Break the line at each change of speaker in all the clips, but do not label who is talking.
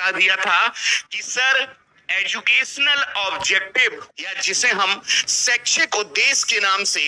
बता दिया था कि सर एजुकेशनल ऑब्जेक्टिव या जिसे हम शैक्षिक उद्देश्य के नाम से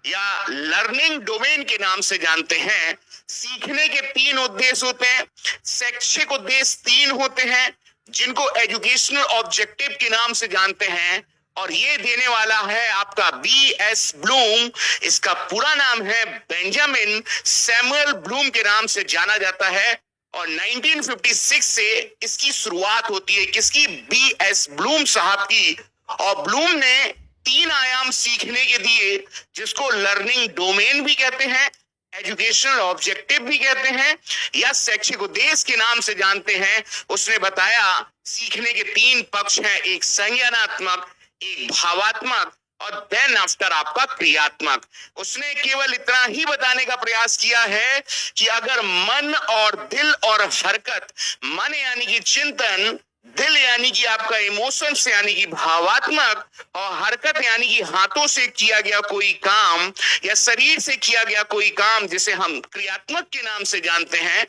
या लर्निंग डोमेन के नाम से जानते हैं, सीखने के 3 उद्देश्य होते हैं। शैक्षिक उद्देश्य 3 होते हैं जिनको एजुकेशनल ऑब्जेक्टिव के नाम से जानते हैं, और ये देने वाला है आपका B.S. ब्लूम। इसका पूरा नाम है बेंजामिन सैमुअल ब्लूम के नाम से जाना जाता है, और 1956 से इसकी शुरुआत होती है। किसकी? B.S. ब्लूम साहब की। और ब्लूम ने 3 आयाम सीखने के दिए, जिसको लर्निंग डोमेन भी कहते हैं, एजुकेशनल ऑब्जेक्टिव भी कहते हैं, या शैक्षिक उद्देश्य के नाम से जानते हैं। उसने बताया सीखने के 3 पक्ष हैं, एक संज्ञानात्मक, एक भावात्मक, और देन आफ्टर आपका क्रियात्मक। उसने केवल इतना ही बताने का प्रयास किया है कि अगर मन और दिल और हरकत, मन यानी कि चिंतन, दिल यानी कि आपका इमोशंस यानी कि भावात्मक, और हरकत यानी कि हाथों से किया गया कोई काम या शरीर से किया गया कोई काम, जिसे हम क्रियात्मक के नाम से जानते हैं,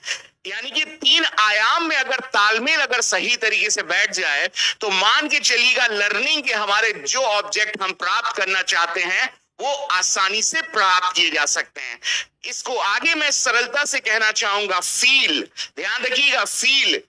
यानी कि 3 आयाम में अगर तालमेल अगर सही तरीके से बैठ जाए तो मान के चलिएगा लर्निंग के हमारे जो ऑब्जेक्ट हम प्राप्त करना चाहते हैं वो आसानी से प्राप्त किए जा सकते हैं। इसको आगे मैं सरलता से कहना चाहूंगा फील। ध्यान रखिएगा, फील,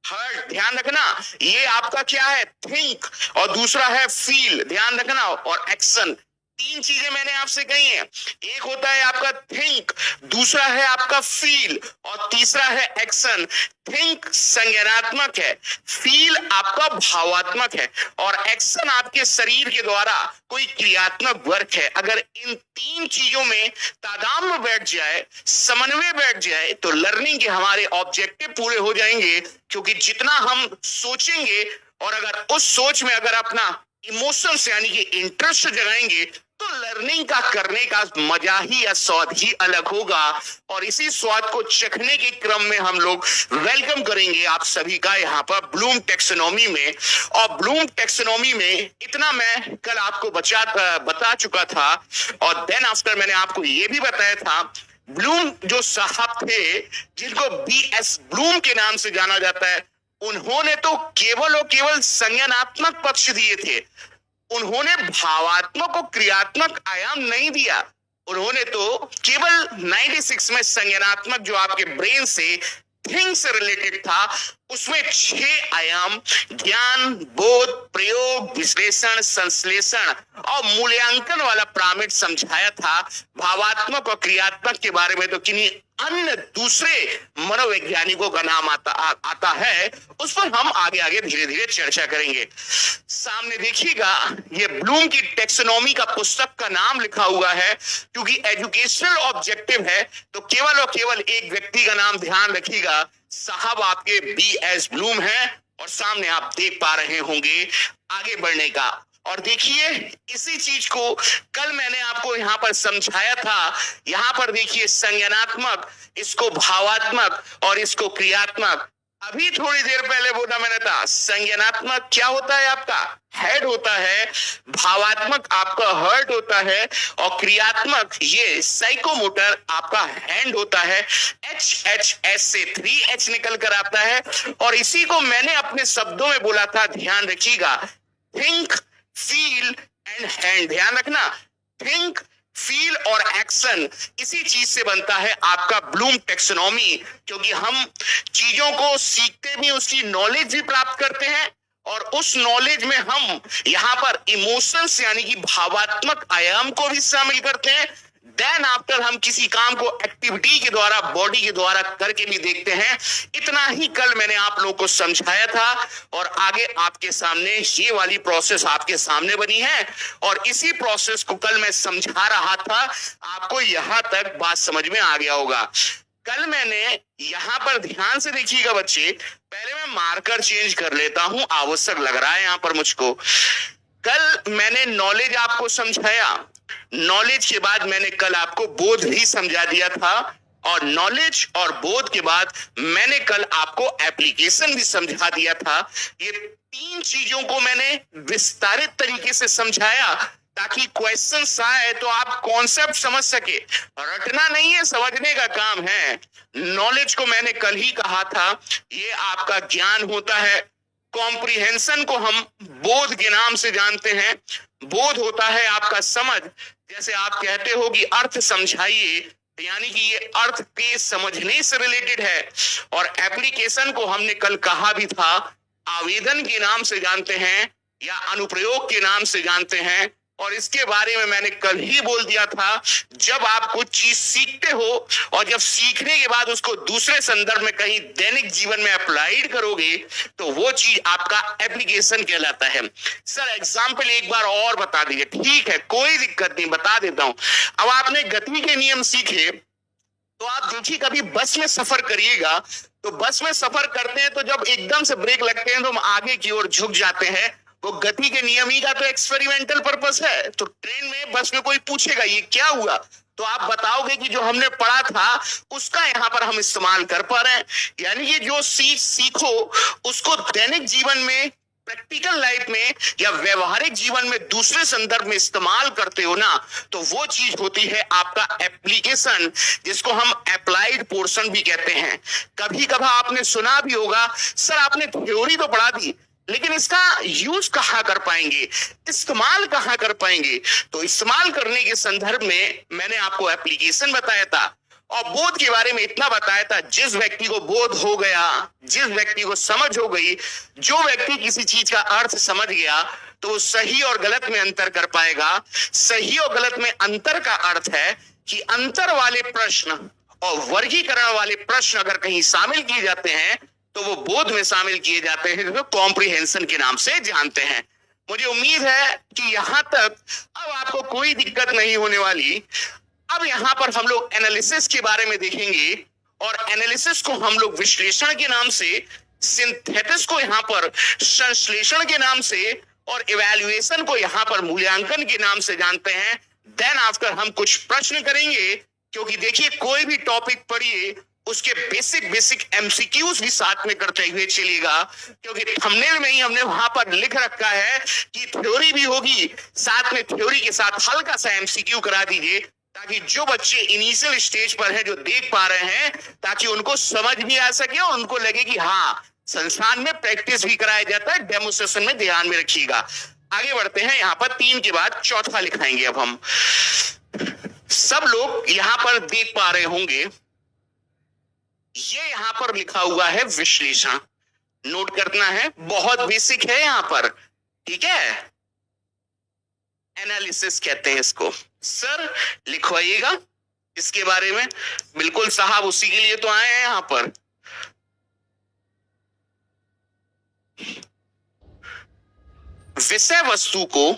हर्ट, ध्यान रखना। ये आपका क्या है? थिंक। और दूसरा है फील, ध्यान रखना। और एक्शन। 3 चीजें मैंने आपसे कही हैं। एक होता है आपका थिंक, दूसरा है आपका फील, और तीसरा है एक्शन। थिंक संज्ञानात्मक है, फील आपका भावात्मक है, और एक्शन आपके शरीर के द्वारा कोई क्रियात्मक वर्क है। अगर इन 3 चीजों में तादात्म्य बैठ जाए, समन्वय बैठ जाए, तो लर्निंग के हमारे ऑब्जेक्टिव पूरे हो जाएंगे। क्योंकि जितना हम सोचेंगे और अगर उस सोच में अगर अपना इमोशंस यानी कि इंटरेस्ट जगाएंगे, तो लर्निंग का करने का मजा ही या स्वाद ही अलग होगा। और इसी स्वाद को चखने के क्रम में हम लोग वेलकम करेंगे आप सभी का यहाँ पर ब्लूम टेक्सोनॉमी में। और ब्लूम टेक्सोनॉमी में इतना मैं कल आपको बता चुका था, और देन आफ्टर मैंने आपको ये भी बताया था, ब्लूम जो साहब थे जिनको B.S. ब्लूम के नाम से जाना जाता है, उन्होंने तो केवल और केवल संज्ञानात्मक पक्ष दिए थे। उन्होंने भावात्मक और क्रियात्मक आयाम नहीं दिया। उन्होंने तो केवल 96 में संज्ञानात्मक जो आपके ब्रेन से थिंग से रिलेटेड था, उसमें 6 आयाम ज्ञान, बोध, प्रयोग, विश्लेषण, संश्लेषण और मूल्यांकन वाला पिरामिड समझाया था। भावात्मक और क्रियात्मक के बारे में तो किन्हीं अन्य दूसरे मनोवैज्ञानिकों का नाम आता है, उस पर हम आगे आगे धीरे धीरे चर्चा करेंगे। सामने देखिएगा, ये ब्लूम की टेक्सोनॉमी का पुस्तक का नाम लिखा हुआ है। क्योंकि एजुकेशनल ऑब्जेक्टिव है तो केवल और केवल एक व्यक्ति का नाम ध्यान रखिएगा, साहब आपके B.S. ब्लूम है। और सामने आप देख पा रहे होंगे आगे बढ़ने का। और देखिए इसी चीज को कल मैंने आपको यहां पर समझाया था। यहां पर देखिए संज्ञानात्मक, इसको भावात्मक और इसको क्रियात्मक। अभी थोड़ी देर पहले बोला मैंने था, संज्ञानात्मक क्या होता है? आपका हेड होता है, भावात्मक आपका हर्ट होता है, और क्रियात्मक ये साइकोमोटर आपका हैंड होता है। HHS से 3H निकल कर आता है। और इसी को मैंने अपने शब्दों में बोला था, ध्यान रखिएगा, थिंक, फील एंड हैंड। ध्यान रखना, थिंक, फील और एक्शन, इसी चीज से बनता है आपका ब्लूम टेक्सोनॉमी। क्योंकि हम चीजों को सीखते भी, उसकी नॉलेज भी प्राप्त करते हैं, और उस नॉलेज में हम यहां पर इमोशंस यानी कि भावात्मक आयाम को भी शामिल करते हैं। देन आफ्टर हम किसी काम को एक्टिविटी के द्वारा, बॉडी के द्वारा करके भी देखते हैं। इतना ही कल मैंने आप लोगों को समझाया था, और आगे आपके सामने ये वाली प्रोसेस आपके सामने बनी है। और इसी प्रोसेस को कल मैं समझा रहा था, आपको यहां तक बात समझ में आ गया होगा। कल मैंने यहां पर ध्यान से देखिएगा बच्चे, पहले मैं मार्कर चेंज कर लेता हूं, आवश्यक लग रहा है यहां पर मुझको। कल मैंने नॉलेज आपको समझाया, नॉलेज के बाद मैंने कल आपको बोध भी समझा दिया था, और नॉलेज और बोध के बाद मैंने कल आपको एप्लीकेशन भी समझा दिया था। ये 3 चीजों को मैंने विस्तारित तरीके से समझाया ताकि क्वेश्चंस आए तो आप कॉन्सेप्ट समझ सके। रटना नहीं है, समझने का काम है। नॉलेज को मैंने कल ही कहा था, ये आपका ज्ञान होता है। कॉम्प्रिहेंशन को हम बोध के नाम से जानते हैं। बोध होता है आपका समझ। जैसे आप कहते हो कि अर्थ समझाइए, यानी कि ये अर्थ के समझने से रिलेटेड है। और एप्लीकेशन को हमने कल कहा भी था, आवेदन के नाम से जानते हैं या अनुप्रयोग के नाम से जानते हैं। और इसके बारे में मैंने कल ही बोल दिया था, जब आप कुछ चीज सीखते हो और जब सीखने के बाद उसको दूसरे संदर्भ में कहीं दैनिक जीवन में अप्लाइड करोगे तो वो चीज आपका एप्लीकेशन कहलाता है। सर एग्जाम्पल एक बार और बता दीजिए। ठीक है, कोई दिक्कत नहीं, बता देता हूं। अब आपने गति के नियम सीखे तो आप देखिए, कभी बस में सफर करिएगा तो बस में सफर करते हैं तो जब एकदम से ब्रेक लगते हैं तो हम आगे की ओर झुक जाते हैं। वो गति के नियम ही का तो एक्सपेरिमेंटल पर्पस है। तो ट्रेन में बस में कोई पूछेगा ये क्या हुआ, तो आप बताओगे कि जो हमने पढ़ा था उसका यहां पर हम इस्तेमाल कर पा रहे हैं। यानी कि जो सीखो उसको दैनिक जीवन में, प्रैक्टिकल लाइफ में या व्यवहारिक जीवन में दूसरे संदर्भ में इस्तेमाल करते हो ना, तो वो चीज होती है आपका एप्लीकेशन, जिसको हम अप्लाइड पोर्शन भी कहते हैं। कभी कभार आपने सुना भी होगा, सर आपने थ्योरी तो पढ़ा दी लेकिन इसका यूज कहां कर पाएंगे, इस्तेमाल कहां कर पाएंगे। तो इस्तेमाल करने के संदर्भ में मैंने आपको एप्लीकेशन बताया था और बोध के बारे में इतना बताया था, जिस व्यक्ति को बोध हो गया, जिस व्यक्ति को समझ हो गई, जो व्यक्ति किसी चीज का अर्थ समझ गया तो वो सही और गलत में अंतर कर पाएगा। सही और गलत में अंतर का अर्थ है कि अंतर वाले प्रश्न और वर्गीकरण वाले प्रश्न अगर कहीं शामिल किए जाते हैं तो वो बोध में शामिल किए जाते हैं, जिसको कॉम्प्रिहेंशन के नाम से जानते हैं। मुझे उम्मीद है कि यहां तक अब आपको कोई दिक्कत नहीं होने वाली। अब यहां पर हम लोग एनालिसिस के बारे में देखेंगे और एनालिसिस को हम लोग विश्लेषण के नाम से, सिंथेसिस को यहां पर संश्लेषण के नाम से और इवैल्यूएशन को यहां पर मूल्यांकन के नाम से जानते हैं। देन आफ्टर हम कुछ प्रश्न करेंगे, क्योंकि देखिए कोई भी टॉपिक पढ़िए उसके बेसिक एमसीक्यूज भी साथ में करते हुए चलिएगा, क्योंकि थंबनेल में ही हमने वहां पर लिख रखा है कि थ्योरी भी होगी, साथ में थ्योरी के साथ हल्का सा एमसीक्यू करा दीजिए, ताकि जो बच्चे इनिशियल स्टेज पर हैं, जो देख पा रहे हैं, ताकि उनको समझ भी आ सके और उनको लगे कि हाँ संस्थान में प्रैक्टिस भी कराया जाता है। डेमोस्ट्रेशन में ध्यान में रखिएगा। आगे बढ़ते हैं, यहां पर 3 के बाद चौथा लिखाएंगे। अब हम सब लोग यहां पर देख पा रहे होंगे, ये यहां पर लिखा हुआ है विश्लेषण। नोट करना है, बहुत बेसिक है यहां पर, ठीक है। एनालिसिस कहते हैं इसको। सर लिखवाइएगा इसके बारे में। बिल्कुल साहब, उसी के लिए तो आए हैं यहां पर। विषय वस्तु को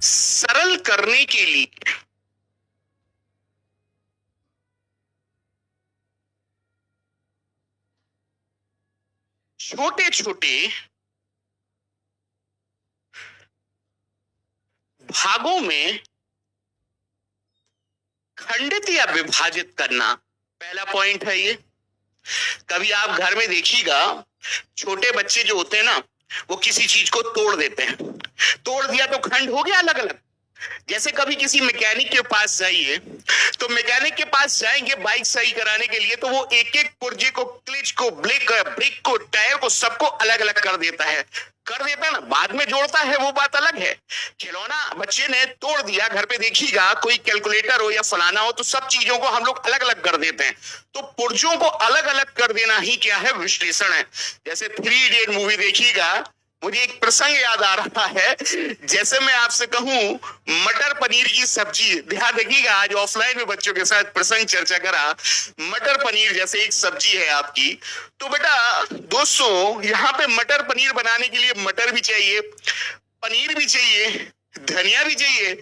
सरल करने के लिए छोटे छोटे भागों में खंडित या विभाजित करना, पहला पॉइंट है ये। कभी आप घर में देखिएगा, छोटे बच्चे जो होते हैं ना, वो किसी चीज को तोड़ देते हैं। तोड़ दिया तो खंड हो गया अलग अलग। जैसे कभी किसी मैकेनिक के पास जाइए, तो मैकेनिक के पास जाएंगे बाइक सही कराने के लिए, तो वो एक एक पुर्जे को, क्लिच को, ब्रेक को, टायर को, सबको अलग अलग कर देता है ना। बाद में जोड़ता है वो बात अलग है। खिलौना बच्चे ने तोड़ दिया, घर पे देखिएगा कोई कैलकुलेटर हो या फलाना हो, तो सब चीजों को हम लोग अलग अलग कर देते हैं। तो पुर्जों को अलग अलग कर देना ही क्या है, विश्लेषण है। जैसे 3 इडियट मूवी देखिएगा, मुझे एक प्रसंग याद आ रहा है। जैसे मैं आपसे कहूं मटर पनीर की सब्जी, ध्यान रखिएगा, आज ऑफलाइन में बच्चों के साथ प्रसंग चर्चा करा। मटर पनीर जैसे एक सब्जी है आपकी, तो बेटा दोस्तों यहाँ पे मटर पनीर बनाने के लिए मटर भी चाहिए, पनीर भी चाहिए, धनिया भी चाहिए,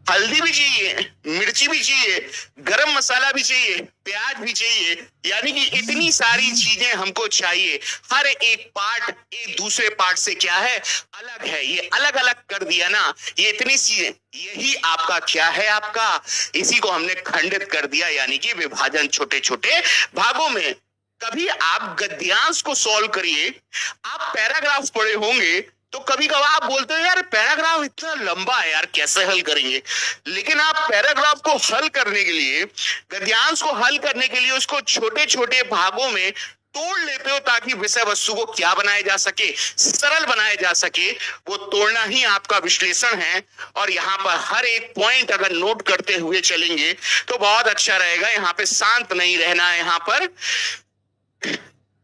हल्दी भी चाहिए, मिर्ची भी चाहिए, गरम मसाला भी चाहिए, प्याज भी चाहिए। यानी कि इतनी सारी चीजें हमको चाहिए। हर एक पार्ट एक दूसरे पार्ट से क्या है, अलग है। ये अलग अलग कर दिया ना, ये इतनी चीजें, यही आपका क्या है, आपका इसी को हमने खंडित कर दिया, यानी कि विभाजन, छोटे छोटे भागों में। कभी आप गद्यांश को सॉल्व करिए, आप पैराग्राफ पढ़े होंगे तो कभी कभार आप बोलते हो यार पैराग्राफ इतना लंबा है यार कैसे हल करेंगे, लेकिन आप पैराग्राफ को हल करने के लिए, गद्यांश को हल करने के लिए उसको छोटे छोटे भागों में तोड़ लेते हो ताकि विषय वस्तु को क्या बनाया जा सके, सरल बनाया जा सके। वो तोड़ना ही आपका विश्लेषण है। और यहाँ पर हर एक पॉइंट अगर नोट करते हुए चलेंगे तो बहुत अच्छा रहेगा। यहाँ पे शांत नहीं रहना है, यहाँ पर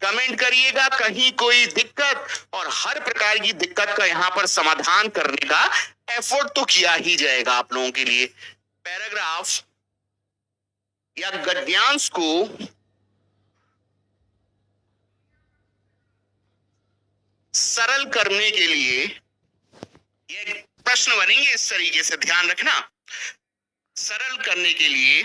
कमेंट करिएगा कहीं कोई दिक्कत, और हर प्रकार की दिक्कत का यहां पर समाधान करने का एफर्ट तो किया ही जाएगा आप लोगों के लिए। पैराग्राफ या गद्यांश को सरल करने के लिए ये प्रश्न बनेंगे इस तरीके से, ध्यान रखना। सरल करने के लिए